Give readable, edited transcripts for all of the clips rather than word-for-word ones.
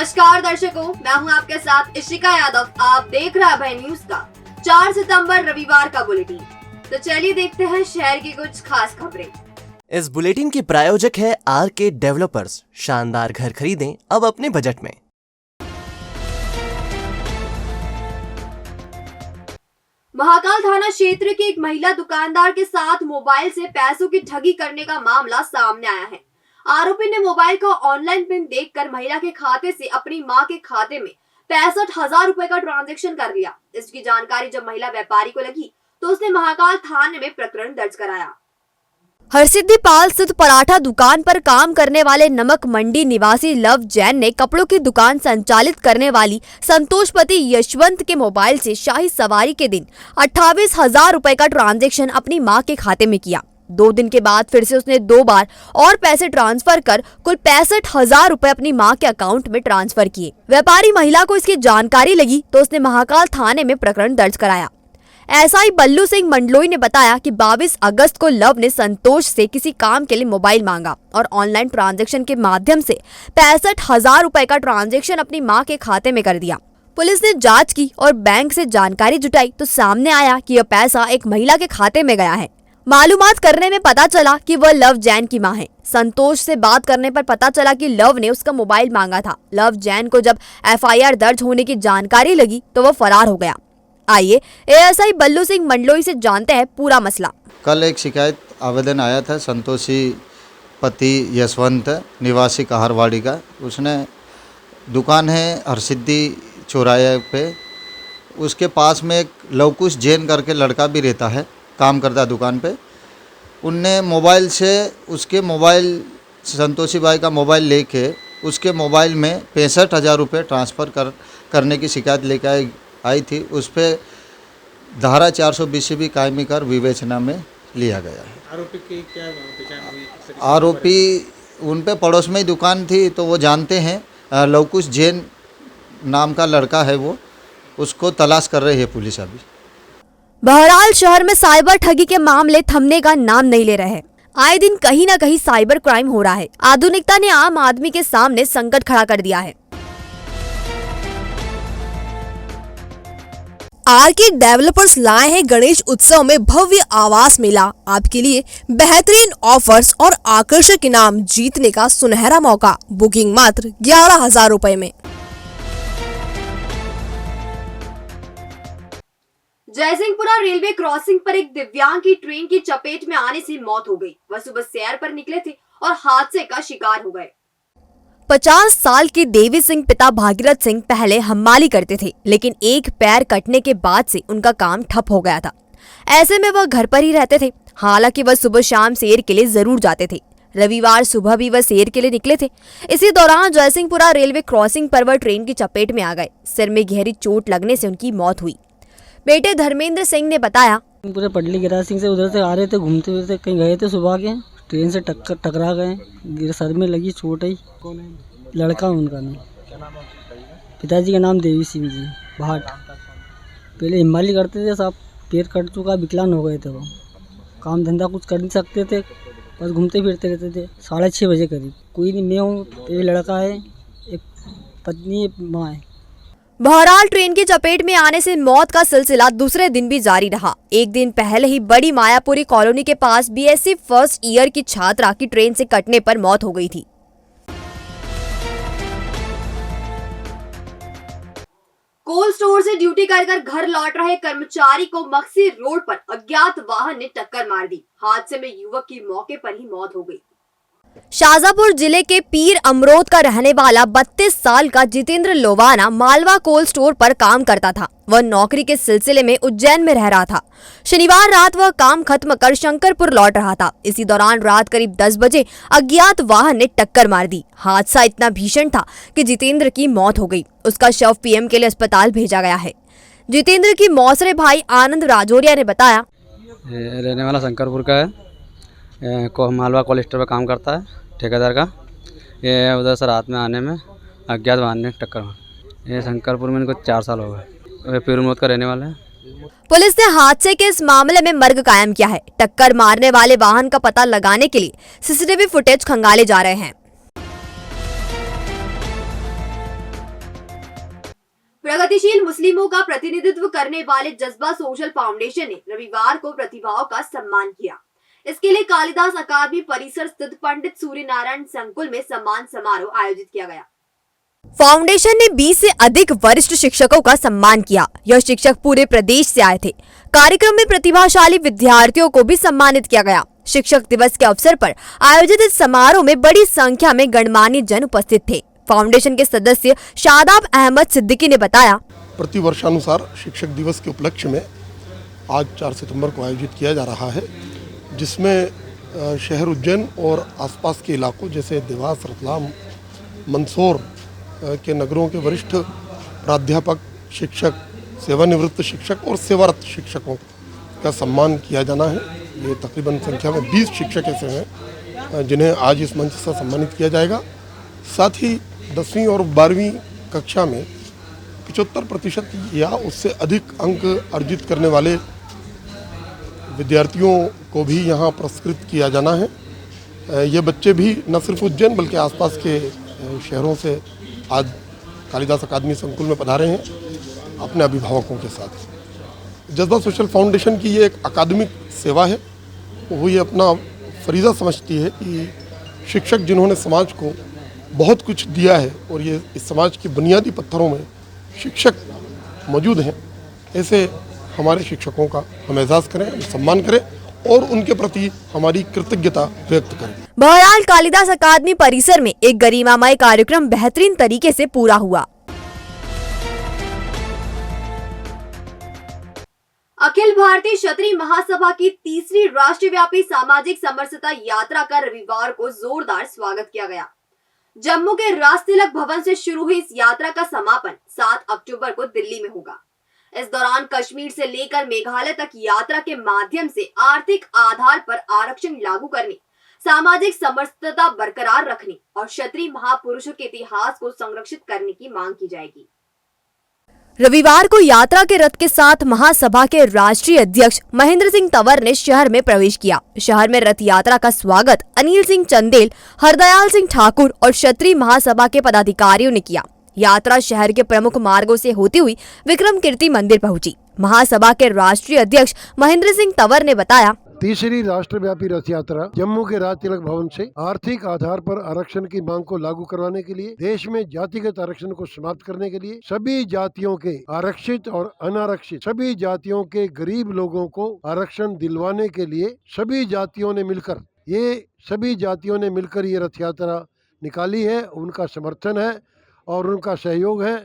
नमस्कार दर्शकों, मैं हूं आपके साथ इशिका यादव। आप देख रहे हैं अभय न्यूज का 4 सितंबर रविवार का बुलेटिन। तो चलिए देखते हैं शहर की कुछ खास खबरें। इस बुलेटिन के प्रायोजक है आरके डेवलपर्स। शानदार घर खरीदें अब अपने बजट में। महाकाल थाना क्षेत्र की एक महिला दुकानदार के साथ मोबाइल से पैसों की ठगी करने का मामला सामने आया है। आरोपी ने मोबाइल का ऑनलाइन पिन देखकर महिला के खाते से अपनी मां के खाते में 65,000 रुपए का ट्रांजैक्शन कर लिया। इसकी जानकारी जब महिला व्यापारी को लगी तो उसने महाकाल थाने में प्रकरण दर्ज कराया। हरसिद्धि पाल स्थित पराठा दुकान पर काम करने वाले नमक मंडी निवासी लव जैन ने कपड़ों की दुकान संचालित करने वाली संतोषपति यशवंत के मोबाइल से शाही सवारी के दिन 28,000 रुपए का ट्रांजैक्शन अपनी मां के खाते में किया। 2 दिन के बाद फिर से उसने 2 बार और पैसे ट्रांसफर कर कुल 65,000 रुपए अपनी मां के अकाउंट में ट्रांसफर किए। व्यापारी महिला को इसकी जानकारी लगी तो उसने महाकाल थाने में प्रकरण दर्ज कराया। एसआई बल्लू सिंह मंडलोई ने बताया कि 22 अगस्त को लव ने संतोष से किसी काम के लिए मोबाइल मांगा और ऑनलाइन ट्रांजैक्शन के माध्यम से 65,000 रुपए का ट्रांजैक्शन अपनी मां के खाते में कर दिया। पुलिस ने जांच की और बैंक से जानकारी जुटाई तो सामने आया कि यह पैसा एक महिला के खाते में गया है। मालूमात करने में पता चला कि वह लव जैन की मां है। संतोष से बात करने पर पता चला कि लव ने उसका मोबाइल मांगा था। लव जैन को जब एफआईआर दर्ज होने की जानकारी लगी तो वह फरार हो गया। आइए एएसआई बल्लू सिंह मंडलोई से जानते हैं पूरा मसला। कल एक शिकायत आवेदन आया था संतोषी पति यशवंत निवासी कहारवाड़ी का। उसने दुकान है हरसिद्धि चौराहे पे, उसके पास में एक लवकुश जैन करके लड़का भी रहता है, काम करता है दुकान पे। उनने मोबाइल से उसके मोबाइल संतोषी बाई का मोबाइल लेके उसके मोबाइल में 65,000 रुपये ट्रांसफ़र करने की शिकायत लेकर आई थी। उस पर धारा 420 कायमी कर विवेचना में लिया गया है। आरोपी की क्या पहचान हुई? आरोपी उन पे पड़ोस में ही दुकान थी तो वो जानते हैं। लवकुश जैन नाम का लड़का है, वो उसको तलाश कर रही है पुलिस अभी। बहरहाल शहर में साइबर ठगी के मामले थमने का नाम नहीं ले रहे हैं। आए दिन कहीं न कहीं साइबर क्राइम हो रहा है। आधुनिकता ने आम आदमी के सामने संकट खड़ा कर दिया है। आरके डेवलपर्स लाए हैं गणेश उत्सव में भव्य आवास मेला। आपके लिए बेहतरीन ऑफर्स और आकर्षक इनाम जीतने का सुनहरा मौका। बुकिंग मात्र 11,000 रुपए में। जयसिंहपुरा रेलवे क्रॉसिंग पर एक दिव्यांग की ट्रेन की चपेट में आने से मौत हो गई। वह सुबह सैर पर निकले थे और हादसे का शिकार हो गए। 50 साल के देवी सिंह पिता भागीरथ सिंह पहले हम्माली करते थे, लेकिन एक पैर कटने के बाद से उनका काम ठप हो गया था। ऐसे में वह घर पर ही रहते थे। हालांकि वह सुबह शाम सैर के लिए जरूर जाते थे। रविवार सुबह भी वह सैर के लिए निकले थे। इसी दौरान जयसिंहपुरा रेलवे क्रॉसिंग पर वह ट्रेन की चपेट में आ गए। सिर में गहरी चोट लगने से उनकी मौत हुई। बेटे धर्मेंद्र सिंह ने बताया, पूरे पडली गिरा सिंह से उधर से आ रहे थे, घूमते हुए थे, कहीं गए थे सुबह के, ट्रेन से टकरा गए। सर में लगी चोट है। लड़का उनका नाम, पिताजी का नाम देवी सिंह जी भाट। पहले हिमालय करते थे, साहब पैर कट चुका, विकलांग हो गए थे। वो काम धंधा कुछ कर नहीं सकते थे, बस घूमते फिरते रहते थे। 6:30 बजे करीब। कोई नहीं, मैं हूँ, एक लड़का है, एक पत्नी, एक माँ है। बहरहाल ट्रेन की चपेट में आने से मौत का सिलसिला दूसरे दिन भी जारी रहा। एक दिन पहले ही बड़ी मायापुरी कॉलोनी के पास बीएससी फर्स्ट ईयर की छात्रा की ट्रेन से कटने पर मौत हो गई थी। कोल्ड स्टोर से ड्यूटी कर घर लौट रहे कर्मचारी को मक्सी रोड पर अज्ञात वाहन ने टक्कर मार दी। हादसे में युवक की मौके पर ही मौत हो गई। शाजापुर जिले के पीर अमरोद का रहने वाला 32 साल का जितेंद्र लोवाना मालवा कोल्ड स्टोर पर काम करता था। वह नौकरी के सिलसिले में उज्जैन में रह रहा था। शनिवार रात वह काम खत्म कर शंकरपुर लौट रहा था। इसी दौरान रात करीब 10 बजे अज्ञात वाहन ने टक्कर मार दी। हादसा इतना भीषण था कि जितेंद्र की मौत हो गई। उसका शव पीएम के लिए अस्पताल भेजा गया है। जितेंद्र की मौसरे भाई आनंद राजौरिया ने बताया, रहने वाला शंकरपुर का है, मालवा कोल्ड स्टोर पर काम करता है, ठेकेदार का। ये उधर से रात में आने में अज्ञात वाहन ने टक्कर मार। ये शंकरपुर में इनको 4 साल हो गए। पीर अमरोद का रहने वाला है। पुलिस ने हादसे के इस मामले में मर्ग कायम किया है। टक्कर मारने वाले वाहन का पता लगाने के लिए सीसीटीवी फुटेज खंगाले जा रहे हैं। प्रगतिशील मुस्लिमों का प्रतिनिधित्व करने वाले जज्बा सोशल फाउंडेशन ने रविवार को प्रतिभाओं का सम्मान किया। इसके लिए कालिदास अकादमी परिसर स्थित पंडित सूर्यनारायण संकुल में सम्मान समारोह आयोजित किया गया। फाउंडेशन ने 20 से अधिक वरिष्ठ शिक्षकों का सम्मान किया। यह शिक्षक पूरे प्रदेश से आए थे। कार्यक्रम में प्रतिभाशाली विद्यार्थियों को भी सम्मानित किया गया। शिक्षक दिवस के अवसर पर आयोजित इस समारोह में बड़ी संख्या में गणमान्य जन उपस्थित थे। फाउंडेशन के सदस्य शादाब अहमद सिद्दीकी ने बताया, प्रतिवर्षानुसार शिक्षक दिवस के उपलक्ष्य में आज 4 सितंबर को आयोजित किया जा रहा है, जिसमें शहर उज्जैन और आसपास के इलाकों जैसे देवास, रतलाम, मंदसौर के नगरों के वरिष्ठ प्राध्यापक, शिक्षक, सेवानिवृत्त शिक्षक और सेवारत शिक्षकों का सम्मान किया जाना है। ये तकरीबन संख्या में 20 शिक्षक ऐसे हैं जिन्हें आज इस मंच से सम्मानित किया जाएगा। साथ ही 10वीं और 12वीं कक्षा में 75% या उससे अधिक अंक अर्जित करने वाले विद्यार्थियों को भी यहाँ पुरस्कृत किया जाना है। ये बच्चे भी न सिर्फ उज्जैन बल्कि आसपास के शहरों से आज कालिदास अकादमी संकुल में पधारे हैं अपने अभिभावकों के साथ। जज्बा सोशल फाउंडेशन की ये एक अकादमिक सेवा है। वो ये अपना फरीज़ा समझती है कि शिक्षक जिन्होंने समाज को बहुत कुछ दिया है और ये इस समाज के बुनियादी पत्थरों में शिक्षक मौजूद हैं, ऐसे हमारे शिक्षकों का हम एजाज़ करें, सम्मान करें और उनके प्रति हमारी कृतज्ञता व्यक्त करें। बहरहाल कालिदास अकादमी परिसर में एक गरिमामय कार्यक्रम बेहतरीन तरीके से पूरा हुआ। अखिल भारतीय क्षत्रिय महासभा की तीसरी राष्ट्रव्यापी सामाजिक समरसता यात्रा का रविवार को जोरदार स्वागत किया गया। जम्मू के राजतिलक भवन से शुरू हुई इस यात्रा का समापन 7 अक्टूबर को दिल्ली में होगा। इस दौरान कश्मीर से लेकर मेघालय तक यात्रा के माध्यम से आर्थिक आधार पर आरक्षण लागू करने, सामाजिक समरसता बरकरार रखने और क्षत्रिय महापुरुषों के इतिहास को संरक्षित करने की मांग की जाएगी। रविवार को यात्रा के रथ के साथ महासभा के राष्ट्रीय अध्यक्ष महेंद्र सिंह तंवर ने शहर में प्रवेश किया। शहर में रथ यात्रा का स्वागत अनिल सिंह चंदेल, हरदयाल सिंह ठाकुर और क्षत्रिय महासभा के पदाधिकारियों ने किया। यात्रा शहर के प्रमुख मार्गों से होती हुई विक्रम कीर्ति मंदिर पहुंची। महासभा के राष्ट्रीय अध्यक्ष महेंद्र सिंह तंवर ने बताया, तीसरी राष्ट्रव्यापी रथ यात्रा जम्मू के राजतिलक भवन से आर्थिक आधार पर आरक्षण की मांग को लागू करवाने के लिए, देश में जातिगत आरक्षण को समाप्त करने के लिए, सभी जातियों के आरक्षित और अनारक्षित सभी जातियों के गरीब लोगों को आरक्षण दिलवाने के लिए सभी जातियों ने मिलकर ये रथ यात्रा निकाली है। उनका समर्थन है और उनका सहयोग है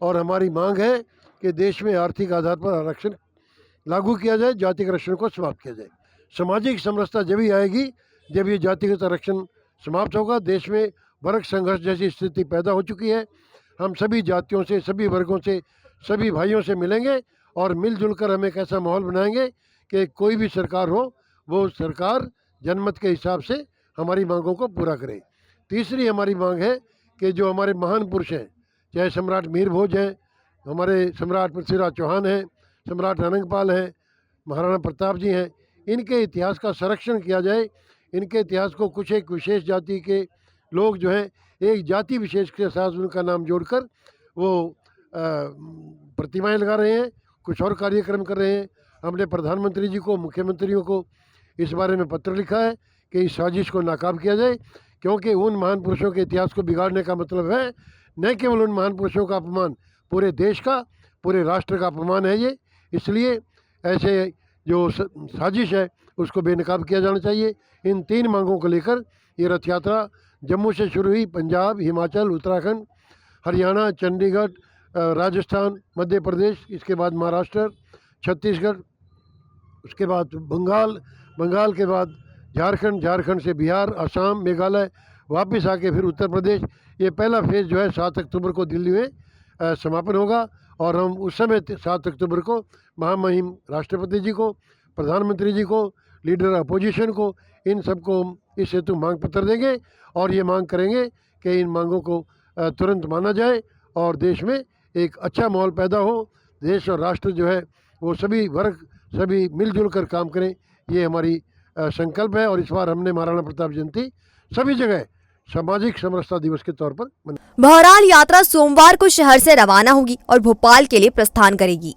और हमारी मांग है कि देश में आर्थिक आधार पर आरक्षण लागू किया जाए, जातिगत आरक्षण को समाप्त किया जाए। सामाजिक समरसता जब ही आएगी जब ये जातिगत आरक्षण समाप्त होगा। देश में वर्ग संघर्ष जैसी स्थिति पैदा हो चुकी है। हम सभी जातियों से, सभी वर्गों से, सभी भाइयों से मिलेंगे और मिलजुल कर हम एक ऐसा माहौल बनाएंगे कि कोई भी सरकार हो वो सरकार जनमत के हिसाब से हमारी मांगों को पूरा करे। तीसरी हमारी मांग है कि जो हमारे महान पुरुष हैं, चाहे सम्राट मीर भोज हैं, हमारे सम्राट पृथ्वीराज चौहान हैं, सम्राट अनंगपाल हैं, महाराणा प्रताप जी हैं, इनके इतिहास का संरक्षण किया जाए। इनके इतिहास को कुछ एक विशेष जाति के लोग जो हैं एक जाति विशेष के साथ उनका नाम जोड़कर वो प्रतिमाएं लगा रहे हैं, कुछ और कार्यक्रम कर रहे हैं। हमने प्रधानमंत्री जी को, मुख्यमंत्रियों को इस बारे में पत्र लिखा है कि इस साजिश को नाकाम किया जाए, क्योंकि उन महान पुरुषों के इतिहास को बिगाड़ने का मतलब है न केवल उन महान पुरुषों का अपमान, पूरे देश का, पूरे राष्ट्र का अपमान है ये। इसलिए ऐसे जो साजिश है उसको बेनकाब किया जाना चाहिए। इन 3 मांगों को लेकर ये रथ यात्रा जम्मू से शुरू हुई, पंजाब, हिमाचल, उत्तराखंड, हरियाणा, चंडीगढ़, राजस्थान, मध्य प्रदेश, इसके बाद महाराष्ट्र, छत्तीसगढ़, उसके बाद बंगाल के बाद झारखंड से बिहार, असम, मेघालय, वापस आके फिर उत्तर प्रदेश। ये पहला फेज़ जो है 7 अक्टूबर को दिल्ली में समापन होगा और हम उस समय 7 अक्टूबर को महामहिम राष्ट्रपति जी को, प्रधानमंत्री जी को, लीडर अपोजिशन को, इन सबको इस हेतु मांग पत्र देंगे और ये मांग करेंगे कि इन मांगों को तुरंत माना जाए और देश में एक अच्छा माहौल पैदा हो। देश और राष्ट्र जो है वो सभी वर्ग सभी मिलजुल कर काम करें, ये हमारी संकल्प है। और इस बार हमने महाराणा प्रताप जयंती सभी जगह सामाजिक समरसता दिवस के तौर पर मनाया। बहरहाल यात्रा सोमवार को शहर से रवाना होगी और भोपाल के लिए प्रस्थान करेगी।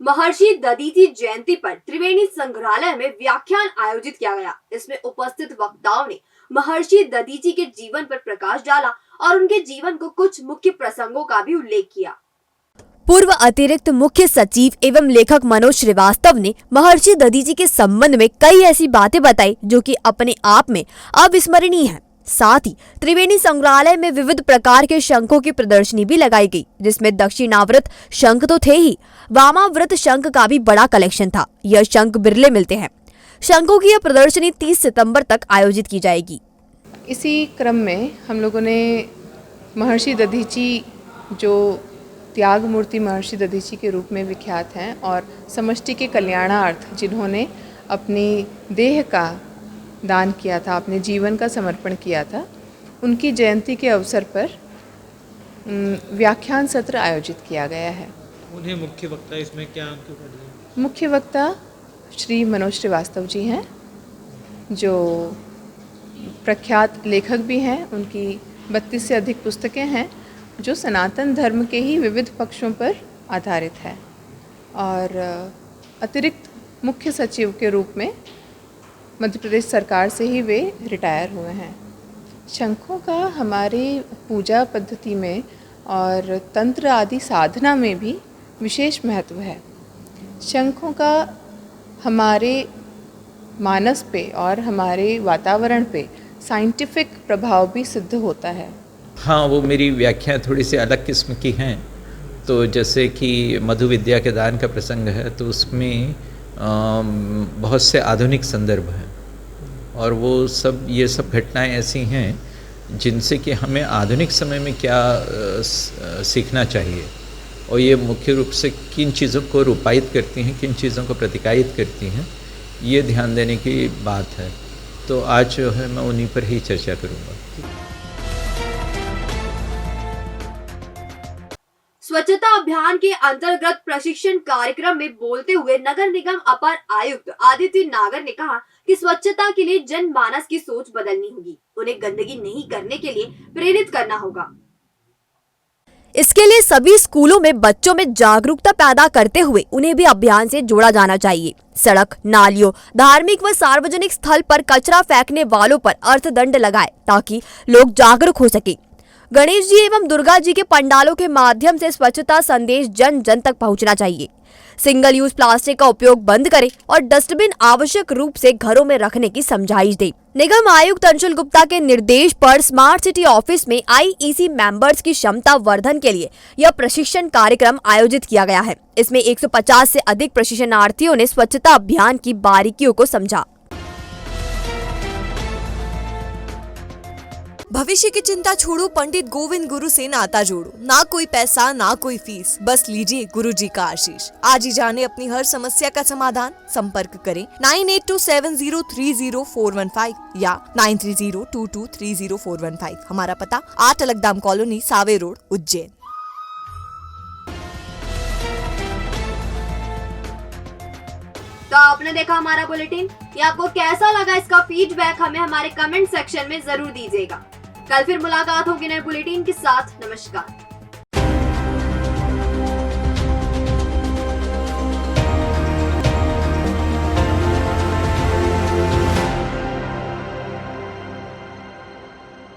महर्षि दधीचि जयंती पर त्रिवेणी संग्रहालय में व्याख्यान आयोजित किया गया। इसमें उपस्थित वक्ताओं ने महर्षि दधीचि के जीवन पर प्रकाश डाला और उनके जीवन को कुछ मुख्य प्रसंगों का भी उल्लेख किया। पूर्व अतिरिक्त मुख्य सचिव एवं लेखक मनोज श्रीवास्तव ने महर्षि दधीचि के संबंध में कई ऐसी बातें बताई जो कि अपने आप में अविस्मरणीय है। साथ ही त्रिवेणी संग्रहालय में विविध प्रकार के शंखों की प्रदर्शनी भी लगाई गई, जिसमें दक्षिणावर्त शंख तो थे ही, वामावर्त शंख का भी बड़ा कलेक्शन था। यह शंख बिरले मिलते हैं। शंखों की यह प्रदर्शनी 30 सितंबर तक आयोजित की जाएगी। इसी क्रम में हम लोगों ने महर्षि दधीचि, जो त्याग मूर्ति महर्षि दधीचि के रूप में विख्यात हैं और समष्टि के कल्याणार्थ जिन्होंने अपनी देह का दान किया था, अपने जीवन का समर्पण किया था, उनकी जयंती के अवसर पर व्याख्यान सत्र आयोजित किया गया है। उन्हें मुख्य वक्ता इसमें क्या क्यों कर दिया? मुख्य वक्ता श्री मनोज श्रीवास्तव जी हैं, जो प्रख्यात लेखक भी हैं। उनकी 32 से अधिक पुस्तकें हैं जो सनातन धर्म के ही विविध पक्षों पर आधारित है। और अतिरिक्त मुख्य सचिव के रूप में मध्य प्रदेश सरकार से ही वे रिटायर हुए हैं। शंखों का हमारी पूजा पद्धति में और तंत्र आदि साधना में भी विशेष महत्व है। शंखों का हमारे मानस पे और हमारे वातावरण पे साइंटिफिक प्रभाव भी सिद्ध होता है। हाँ, वो मेरी व्याख्या थोड़ी सी अलग किस्म की हैं। तो जैसे कि मधु विद्या के दान का प्रसंग है, तो उसमें बहुत से आधुनिक संदर्भ हैं और ये सब घटनाएं ऐसी हैं जिनसे कि हमें आधुनिक समय में क्या सीखना चाहिए और ये मुख्य रूप से किन चीज़ों को रूपायित करती हैं, किन चीज़ों को प्रतिकायित करती हैं, ये ध्यान देने की बात है। तो आज जो है मैं उन्हीं पर ही चर्चा करूँगा। स्वच्छता अभियान के अंतर्गत प्रशिक्षण कार्यक्रम में बोलते हुए नगर निगम अपर आयुक्त आदित्य नागर ने कहा कि स्वच्छता के लिए जनमानस की सोच बदलनी होगी। उन्हें गंदगी नहीं करने के लिए प्रेरित करना होगा। इसके लिए सभी स्कूलों में बच्चों में जागरूकता पैदा करते हुए उन्हें भी अभियान से जोड़ा जाना चाहिए। सड़क, नालियों, धार्मिक व सार्वजनिक स्थल पर कचरा फेंकने वालों पर अर्थदंड लगाए ताकि लोग जागरूक हो सके। गणेश जी एवं दुर्गा जी के पंडालों के माध्यम से स्वच्छता संदेश जन जन तक पहुंचना चाहिए। सिंगल यूज प्लास्टिक का उपयोग बंद करें और डस्टबिन आवश्यक रूप से घरों में रखने की समझाइश दें। निगम आयुक्त अंशुल गुप्ता के निर्देश पर स्मार्ट सिटी ऑफिस में IEC मेंबर्स की क्षमता वर्धन के लिए यह प्रशिक्षण कार्यक्रम आयोजित किया गया है। इसमें 150 से अधिक प्रशिक्षणार्थियों ने स्वच्छता अभियान की बारीकियों को समझा। भविष्य की चिंता छोड़ो, पंडित गोविंद गुरु से नाता जोड़ो। ना कोई पैसा, ना कोई फीस, बस लीजिए गुरु जी का आशीष। आज ही जाने अपनी हर समस्या का समाधान। संपर्क करें 9827030415 या 9302230415। हमारा पता 8 अलगदाम कॉलोनी, सावे रोड, उज्जैन। तो आपने देखा हमारा बुलेटिन। ये आपको कैसा लगा, इसका फीडबैक हमें हमारे कमेंट सेक्शन में जरूर दीजिएगा। कल फिर मुलाकात होगी नए बुलेटिन के साथ। नमस्कार।